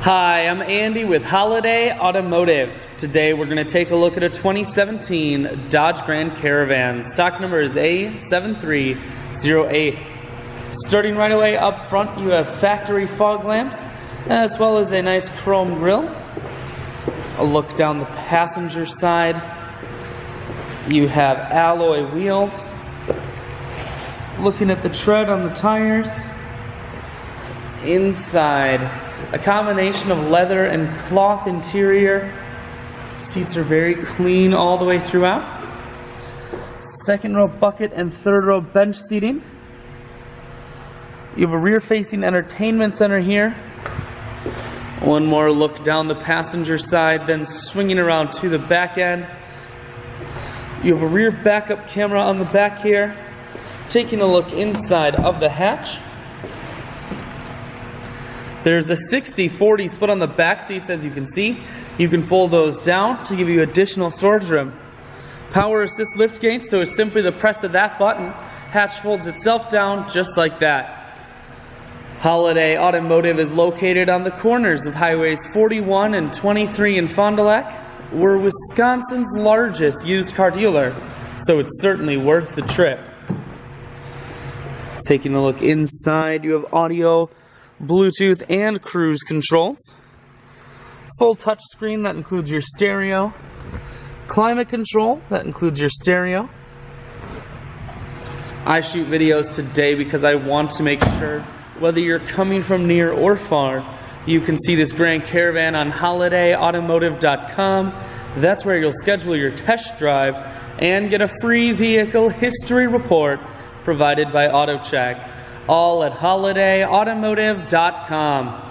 Hi, I'm Andy with Holiday Automotive. Today we're going to take a look at a 2017 Dodge Grand Caravan. Stock number is A7308. Starting right away up front, you have factory fog lamps, as well as a nice chrome grille. A look down the passenger side. You have alloy wheels. Looking at the tread on the tires. Inside, a combination of leather and cloth interior. Seats are very clean all the way throughout. Second row bucket and third row bench seating. You have a rear-facing entertainment center here. One more look down the passenger side, then swinging around to the back end. You have a rear backup camera on the back here. Taking a look inside of the hatch. There's a 60-40 split on the back seats, as you can see. You can fold those down to give you additional storage room. Power assist lift gate, so it's simply the press of that button. Hatch folds itself down just like that. Holiday Automotive is located on the corners of highways 41 and 23 in Fond du Lac. We're Wisconsin's largest used car dealer, so it's certainly worth the trip. Taking a look inside, you have audio, Bluetooth, and cruise controls. Full touch screen, that includes your stereo. Climate control, that includes your stereo. I shoot videos today because I want to make sure, whether you're coming from near or far, you can see this Grand Caravan on holidayautomotive.com. That's where you'll schedule your test drive and get a free vehicle history report provided by AutoCheck. All at holidayautomotive.com.